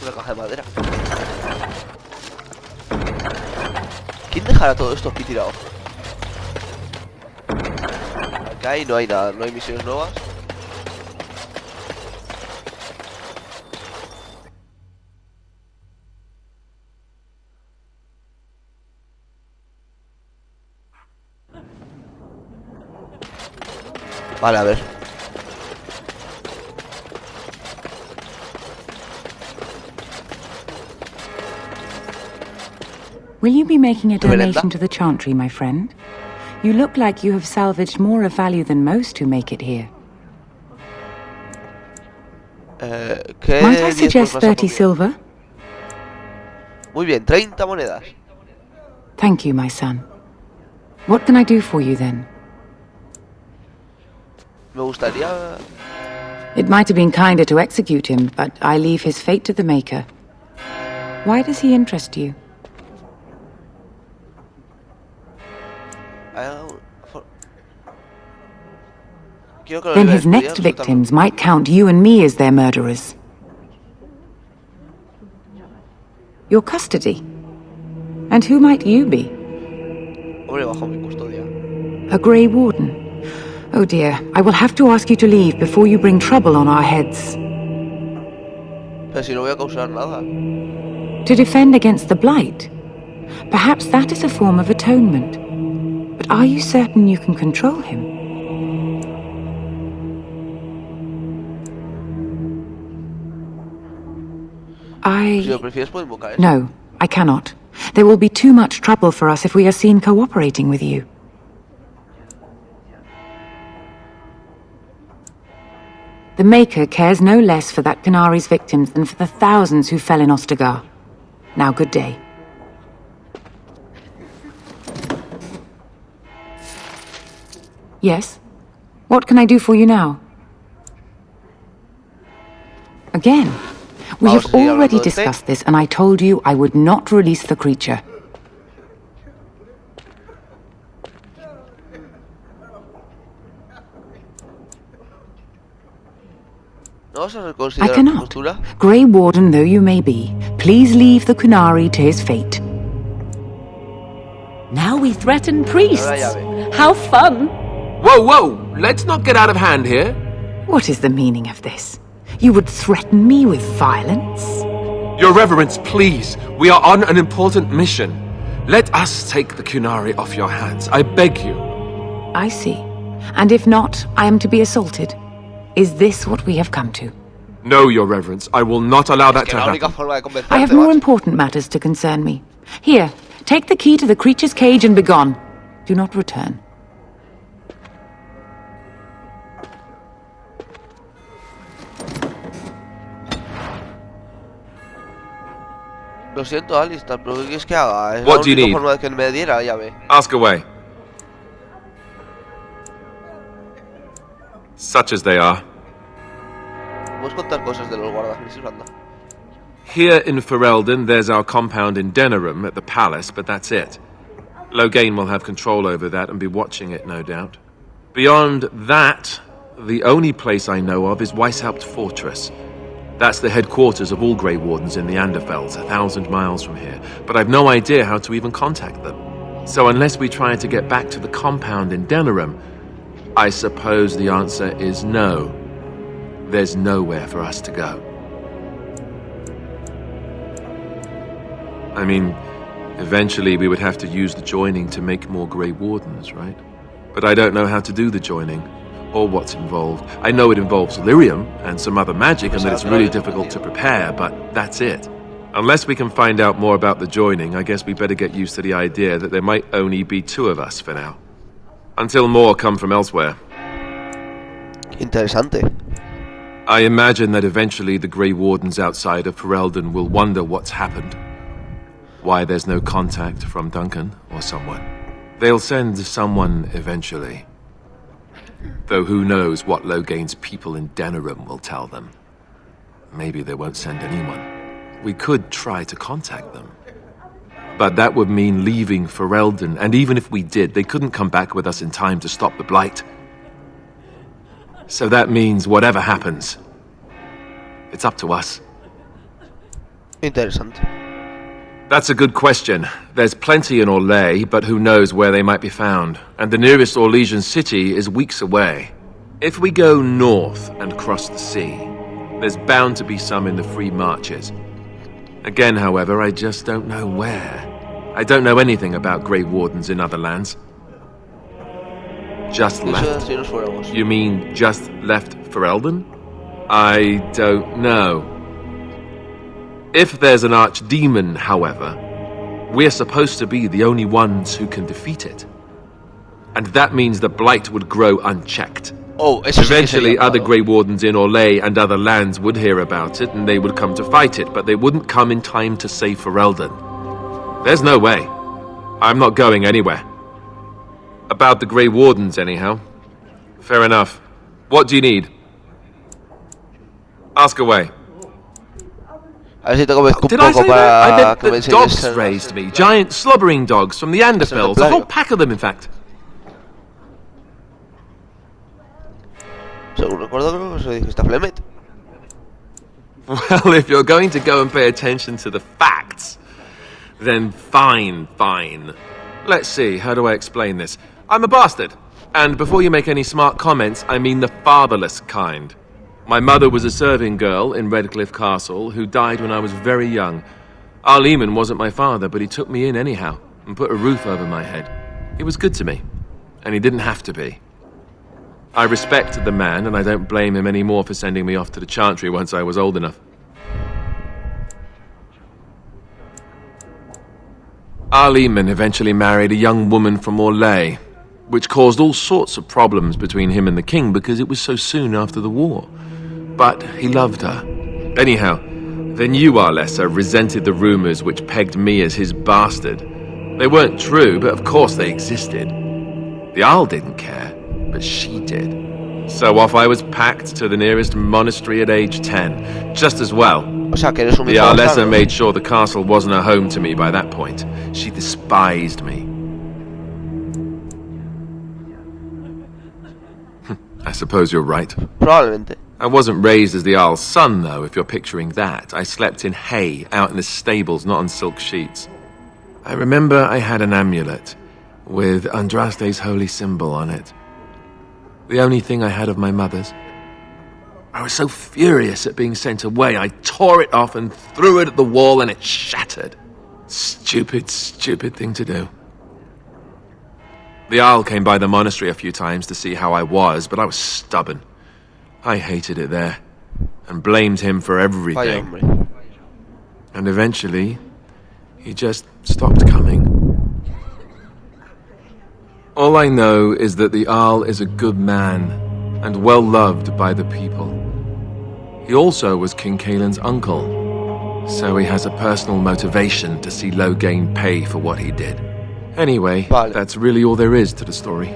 Una caja de madera. ¿Quién dejará todo esto aquí tirado? Acá no hay nada, no hay misiones nuevas. Vale, a ver. Will you be making a donation to the chantry, my friend? You look like you have salvaged more of value than most who make it here. Might I suggest 30 silver? Muy bien, 30 monedas. Thank you, my son. What can I do for you then? Me gustaría... It might have been kinder to execute him, but I leave his fate to the Maker. Why does he interest you? Then his next victims might count you and me as their murderers. Your custody? And who might you be? A Grey Warden. Oh dear, I will have to ask you to leave before you bring trouble on our heads. Pero si no voy a causar nada. To defend against the Blight? Perhaps that is a form of atonement. But are you certain you can control him? No, I cannot. There will be too much trouble for us if we are seen cooperating with you. The Maker cares no less for that Canari's victims than for the thousands who fell in Ostagar. Now, good day. Yes? What can I do for you now? Again? We have already discussed this, and I told you I would not release the creature. I cannot. Grey Warden though you may be, please leave the Kunari to his fate. Now we threaten priests. How fun! Whoa, whoa! Let's not get out of hand here. What is the meaning of this? You would threaten me with violence? Your Reverence, please. We are on an important mission. Let us take the Kunari off your hands. I beg you. I see. And if not, I am to be assaulted. Is this what we have come to? No, Your Reverence. I will not allow that to happen. I have more important matters to concern me. Here, take the key to the creature's cage and begone. Do not return. Lo siento, Alistair, pero ¿qué quieres que haga? Es What do you la única need? forma de que me diera la llave. Ask away. Such as they are. ¿Puedes contar cosas de los guardacrisis, anda? Here in Ferelden, there's our compound in Denerim at the palace, but that's it. Loghain will have control over that and be watching it, no doubt. Beyond that, the only place I know of is Weishaupt Fortress. That's the headquarters of all Grey Wardens in the Anderfelds, 1,000 miles from here. But I've no idea how to even contact them. So unless we try to get back to the compound in Denerim, I suppose the answer is no. There's nowhere for us to go. I mean, eventually we would have to use the joining to make more Grey Wardens, right? But I don't know how to do the joining, or what's involved. I know it involves lyrium and some other magic, and that it's really difficult to prepare, but that's it. Unless we can find out more about the joining, I guess we better get used to the idea that there might only be two of us for now. Until more come from elsewhere. Interesante. I imagine that eventually the Grey Wardens outside of Ferelden will wonder what's happened. Why there's no contact from Duncan or someone. They'll send someone eventually. Though who knows what Loghain's people in Denerim will tell them. Maybe they won't send anyone. We could try to contact them. But that would mean leaving Ferelden, and even if we did, they couldn't come back with us in time to stop the Blight. So that means whatever happens, it's up to us. Interesante. That's a good question. There's plenty in Orlais, but who knows where they might be found. And the nearest Orlesian city is weeks away. If we go north and cross the sea, there's bound to be some in the free marches. Again, however, I just don't know where. I don't know anything about Grey Wardens in other lands. Just left? Si nos fuéramos. You mean just left Ferelden? I don't know. If there's an archdemon, however, we're supposed to be the only ones who can defeat it. And that means the blight would grow unchecked. Oh, eso sí que Eventually, sería other malo. Grey Wardens in Orlais and other lands would hear about it, and they would come to fight it, but they wouldn't come in time to save Ferelden. There's no way. I'm not going anywhere. About the Grey Wardens, anyhow. Fair enough. What do you need? Ask away. A ver si te convenzco un Did I poco say that? I para meant que me that enseñes dogs el- raised me. Giant slobbering dogs from the Anderfells. A whole pack of them, in fact. Según recuerdo, creo que se dijiste a Flemet. Well, if you're going to go and pay attention to the facts, then fine. Let's see, how do I explain this? I'm a bastard. And before you make any smart comments, I mean the fatherless kind. My mother was a serving girl in Redcliffe Castle who died when I was very young. Arleman wasn't my father, but he took me in anyhow and put a roof over my head. He was good to me, and he didn't have to be. I respect the man, and I don't blame him anymore for sending me off to the Chantry once I was old enough. Arleman eventually married a young woman from Orlais, which caused all sorts of problems between him and the king because it was so soon after the war. But he loved her. Anyhow, the new Arlessa resented the rumors which pegged me as his bastard. They weren't true, but of course they existed. The Arl didn't care, but she did. So off I was packed to the nearest monastery at age 10. Just as well. O sea, que eres un The hijo Arlessa bastardo. made sure the castle wasn't a home to me by that point. She despised me. I suppose you're right. Probablemente. I wasn't raised as the Arl's son, though, if you're picturing that. I slept in hay, out in the stables, not on silk sheets. I remember I had an amulet with Andraste's holy symbol on it. The only thing I had of my mother's. I was so furious at being sent away, I tore it off and threw it at the wall and it shattered. Stupid thing to do. The Arl came by the monastery a few times to see how I was, but I was stubborn. I hated it there, and blamed him for Vaya, everything. hombre. And eventually, he just stopped coming. All I know is that the Arl is a good man, and well loved by the people. He also was King Caelan's uncle, so he has a personal motivation to see Loghain pay for what he did. Anyway, Vale. that's really all there is to the story.